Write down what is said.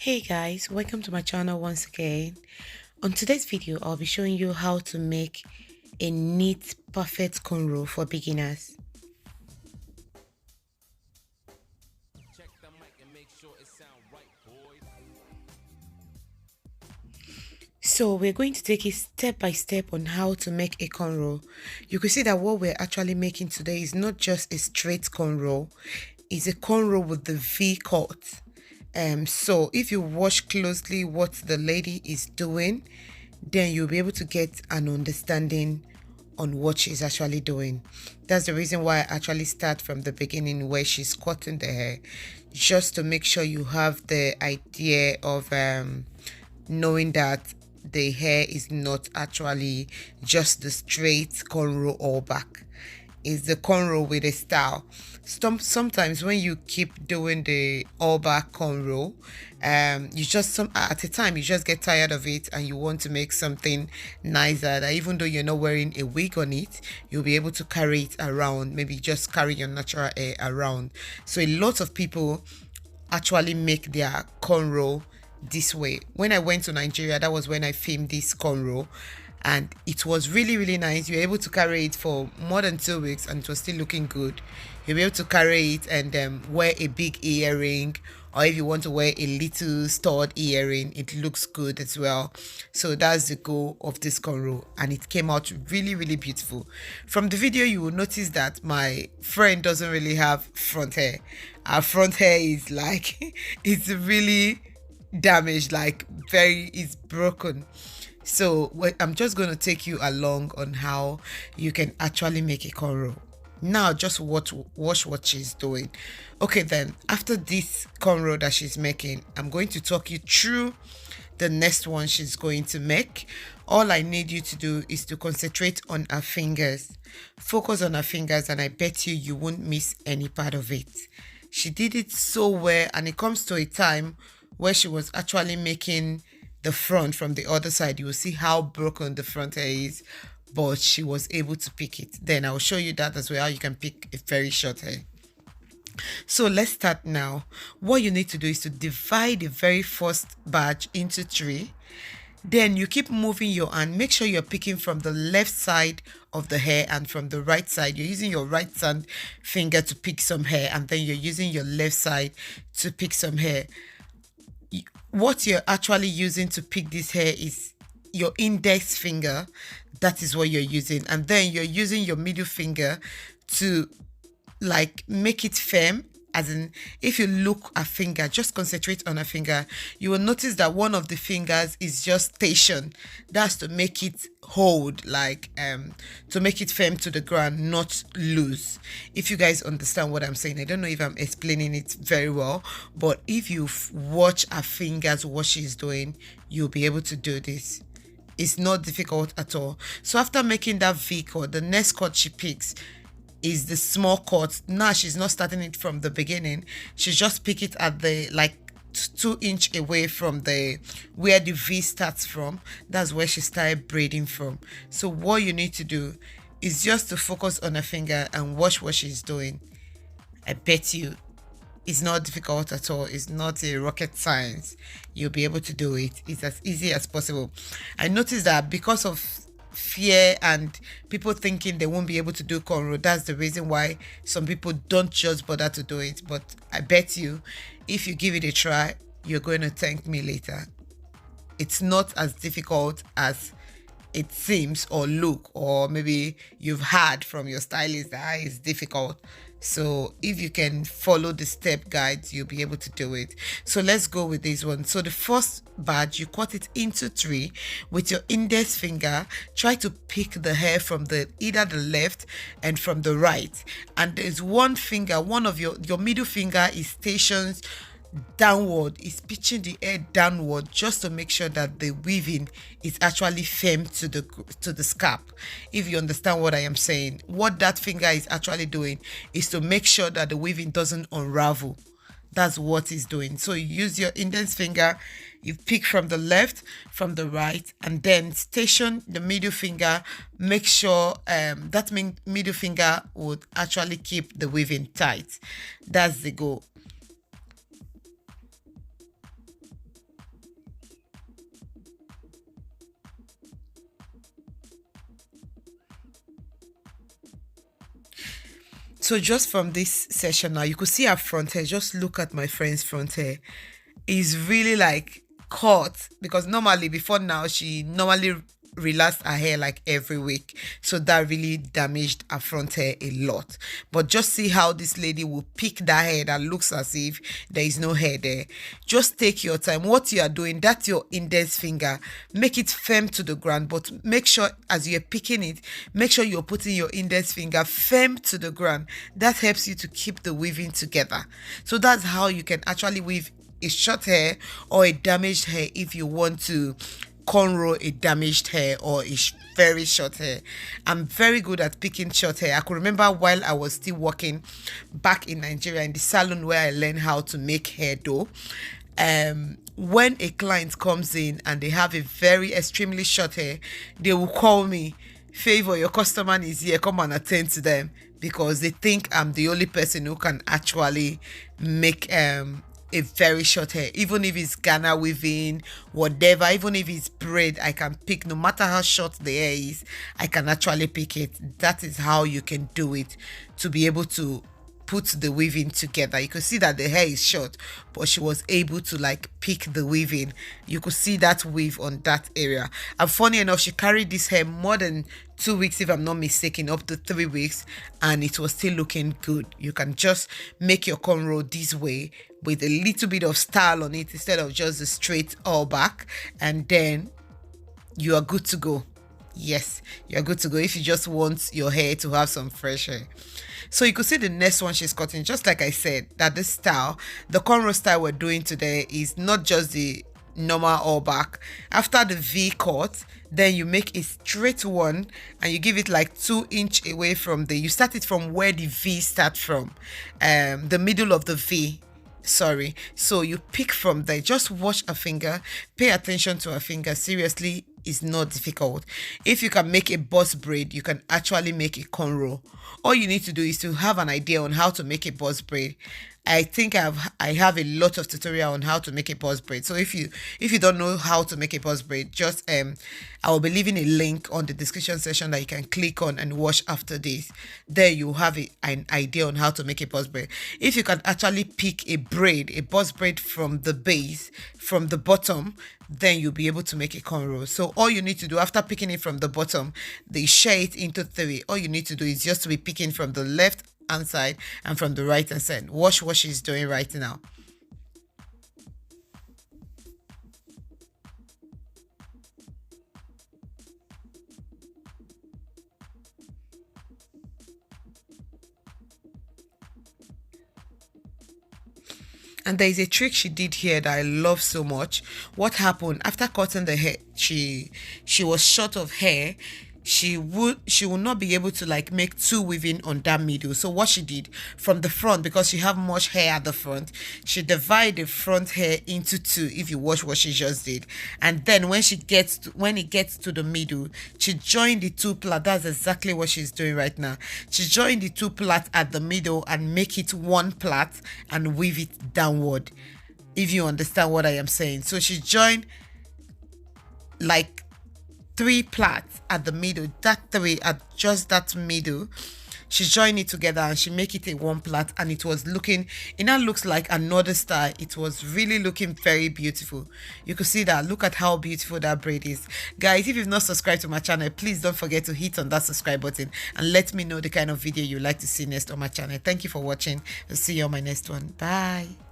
Hey guys, welcome to my channel once again. On today's video, I'll be showing you how to make a neat, perfect cornrow for beginners. So we're going to take it step by step on how to make a cornrow. You can see that what we're actually making today is not just a straight cornrow, it's a cornrow with the V cut. So if you watch closely what the lady is doing, then you'll be able to get an understanding on what she's actually doing. That's the reason why I actually start from the beginning where she's cutting the hair, just to make sure you have the idea of knowing that the hair is not actually just the straight cornrow all back. Is the cornrow with a style. Sometimes when you keep doing the all back cornrow, you just at a time you just get tired of it and you want to make something nicer that even though you're not wearing a wig on it, you'll be able to carry it around, maybe just carry your natural hair around. So a lot of people actually make their cornrow this way. When I went to Nigeria, that was when I filmed this cornrow, and it was really nice. You were able to carry it for more than 2 weeks and it was still looking good. You'll be able to carry it and wear a big earring, or if you want to wear a little stud earring, it looks good as well. So that's the goal of this cornrow, and it came out really beautiful. From the video, you will notice that my friend doesn't really have front hair. Our front hair is like it's really damaged, like it's broken. So I'm just going to take you along on how you can actually make a cornrow. Now just watch what she's doing. Okay, then after this cornrow that she's making, I'm going to talk you through the next one she's going to make. All I need you to do is to concentrate on her fingers. Focus on her fingers, and I bet you won't miss any part of it. She did it so well, and it comes to a time where she was actually making the front from the other side. You will see how broken the front hair is, but she was able to pick it. Then I'll show you that as well, how you can pick a very short hair. So let's start now. What you need to do is to divide the very first batch into 3. Then you keep moving your hand. Make sure you're picking from the left side of the hair and from the right side. You're using your right hand finger to pick some hair, and then you're using your left side to pick some hair. What you're actually using to pick this hair is your index finger. That is what you're using, and then you're using your middle finger to like make it firm. As in, if you look at finger, just concentrate on a finger, you will notice that one of the fingers is just stationed. That's to make it hold, like to make it firm to the ground, not loose. If you guys understand what I'm saying, I don't know if I'm explaining it very well, but if you watch her fingers, what she's doing, you'll be able to do this. It's not difficult at all. So after making that V cut, the next cut she picks is the small cut. Now she's not starting it from the beginning. She just pick it at the like 2 inch away from the where the V starts from. That's where she started braiding from. So what you need to do is just to focus on her finger and watch what she's doing. I bet you it's not difficult at all. It's not a rocket science. You'll be able to do it. It's as easy as possible. I noticed that because of fear and people thinking they won't be able to do cornrow, that's the reason why some people don't just bother to do it. But I bet you if you give it a try, you're going to thank me later. It's not as difficult as it seems or look, or maybe you've heard from your stylist that it's difficult. So if you can follow the step guides, you'll be able to do it. So let's go with this one. So the first batch, you cut it into 3 with your index finger. Try to pick the hair from either the left and from the right, and there's one finger, one of your middle finger is stationed downward, is pitching the hair downward, just to make sure that the weaving is actually firm to the scalp. If you understand what I am saying, what that finger is actually doing is to make sure that the weaving doesn't unravel. That's what it's doing. So you use your index finger, you pick from the left, from the right, and then station the middle finger. Make sure that middle finger would actually keep the weaving tight. That's the goal. So just from this session now, you could see her front hair. Just look at my friend's front hair. It's really like caught, because normally before now she normally relaxed her hair like every week, so that really damaged her front hair a lot. But just see how this lady will pick that hair that looks as if there is no hair there. Just take your time. What you are doing, that's your index finger, make it firm to the ground, but make sure as you're picking it, make sure you're putting your index finger firm to the ground. That helps you to keep the weaving together. So that's how you can actually weave a short hair or a damaged hair if you want to cornrow a damaged hair or a very short hair. I'm very good at picking short hair. I could remember while I was still working back in Nigeria in the salon where I learned how to make hair dough. When a client comes in and they have a very extremely short hair, they will call me, "Favor, your customer is here, come and attend to them," because they think I'm the only person who can actually make a very short hair. Even if it's Ghana weaving, whatever, even if it's braid, I can pick. No matter how short the hair is, I can actually pick it. That is how you can do it, to be able to put the weaving together. You could see that the hair is short, but she was able to like pick the weaving. You could see that weave on that area. And funny enough, she carried this hair more than 2 weeks, if I'm not mistaken, up to 3 weeks, and it was still looking good. You can just make your cornrow this way with a little bit of style on it instead of just the straight all back, and then you are good to go. Yes, you're good to go if you just want your hair to have some fresh hair. So you could see the next one she's cutting. Just like I said, that this style, the cornrow style we're doing today, is not just the normal all back. After the V cut, then you make a straight one and you give it like 2 inches away from you start it from where the V start from, the middle of the V. Sorry. So you pick from there. Just watch a finger. Pay attention to a finger. Seriously, it's not difficult. If you can make a boss braid, you can actually make a cornrow. All you need to do is to have an idea on how to make a boss braid. I think I have a lot of tutorial on how to make a boss braid. So if you don't know how to make a boss braid, just I will be leaving a link on the description section that you can click on and watch after this. There you have an idea on how to make a boss braid. If you can actually pick a boss braid from the base, from the bottom, then you'll be able to make a cornrow. So all you need to do after picking it from the bottom, they share it into 3. All you need to do is just to be picking from the left hand side and from the right hand side. Watch what she's doing right now. And there is a trick she did here that I love so much. What happened after cutting the hair? She was short of hair. She will not be able to like make 2 weaving on that middle. So what she did from the front, because she have much hair at the front, she divided the front hair into 2. If you watch what she just did, and then when it gets to the middle, she joined the 2 plait. That's exactly what she's doing right now. She joined the 2 plait at the middle and make it 1 plait and weave it downward. If you understand what I am saying. So she joined like 3 plaits at the middle, that 3 at just that middle. She joined it together and she make it a 1 plait, and it now looks like another style. It was really looking very beautiful. You could see that. Look at how beautiful that braid is. Guys, if you've not subscribed to my channel, please don't forget to hit on that subscribe button and let me know the kind of video you like to see next on my channel. Thank you for watching. I'll see you on my next one. Bye.